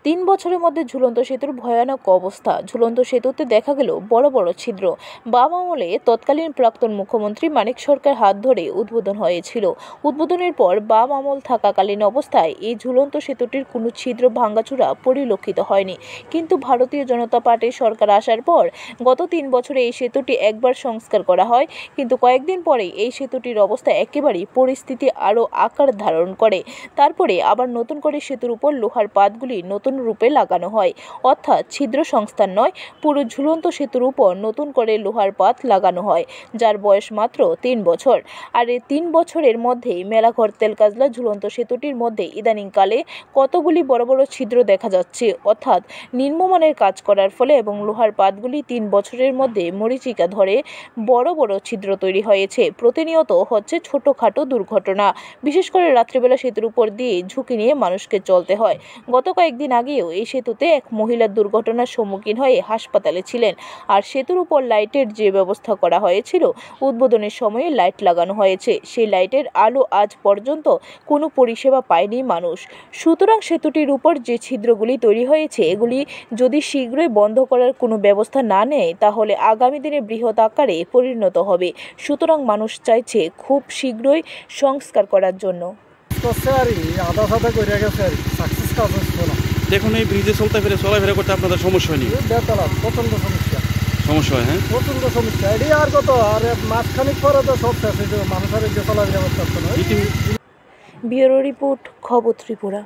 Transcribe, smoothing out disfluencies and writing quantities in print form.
3 বছরের মধ্যে ঝুলন্ত সেতুর ভয়ানক অবস্থা। ঝুলন্ত সেতুতে দেখা গেল বড় বড় ছিদ্র। বাম আমলে তৎকালীন প্রাক্তন মুখ্যমন্ত্রী মানিক সরকার হাত ধরে উদ্বোধন হয়েছিল। উদ্বোধনের পর বাম আমল থাকাকালীন অবস্থায় এই ঝুলন্ত সেতুটির কোনো ছিদ্র ভাঙাচোরা পরিলক্ষিত হয়নি। কিন্তু ভারতীয় জনতা পার্টির সরকার আসার পর গত 3 বছরে এই সেতুটি একবার সংস্কার করা হয়, কিন্তু কয়েকদিন পরেই এই সেতুটির অবস্থা একেবারেই পরিস্থিতি আরও আকার ধারণ করে। তারপরে আবার নতুন করে সেতুর উপর লোহার পাতগুলি নতুন রূপে লাগানো হয়, অর্থাৎ ছিদ্র সংস্থান নয়, পুরো ঝুলন্ত সেতুর উপর নতুন করে লোহার পাত লাগানো হয়, যার বয়স মাত্র 3 বছর। আর এই 3 বছরের মধ্যেই মেলাঘর তেলকাজলা ঝুলন্ত সেতুটির মধ্যে ইদানিংকালে কতগুলি বড় বড় ছিদ্র দেখা যাচ্ছে, অর্থাৎ নিম্নমানের কাজ করার ফলে এবং লোহার পাতগুলি 3 বছরের মধ্যে মরীচিকা ধরে বড় বড় ছিদ্র তৈরি হয়েছে। প্রতিনিয়ত হচ্ছে ছোটোখাটো দুর্ঘটনা, বিশেষ করে রাত্রিবেলা সেতুর উপর দিয়ে ঝুঁকি নিয়ে মানুষকে চলতে হয়। গত কয়েকদিন আগেও এই সেতুতে এক মহিলার দুর্ঘটনার সম্মুখীন হয়ে হাসপাতালে ছিলেন। আর সেতুর উপর লাইটের যে ব্যবস্থা করা হয়েছিল, উদ্বোধনের সময়ে লাইট লাগানো হয়েছে, সেই লাইটের আলো আজ পর্যন্ত কোনো পরিষেবা পায়নি মানুষ। সুতরাং সেতুটির উপর যে ছিদ্রগুলি তৈরি হয়েছে, এগুলি যদি শীঘ্রই বন্ধ করার কোনো ব্যবস্থা না নেয়, তাহলে আগামী দিনে বৃহৎ আকারে পরিণত হবে। সুতরাং মানুষ চাইছে খুব শীঘ্রই সংস্কার করার জন্য। দেখুন, এই ব্রিজে চলাফেরা করতে আপনাদের সমস্যা হয়নি? প্রচন্ড সমস্যা হয়। হ্যাঁ, প্রচন্ড সমস্যা। এটি আর কত, আর মাসখানিক পরে তো সব শেষ, মানুষের যে চলাফেরা করতে। ব্যুরো রিপোর্ট, খবর ত্রিপুরা।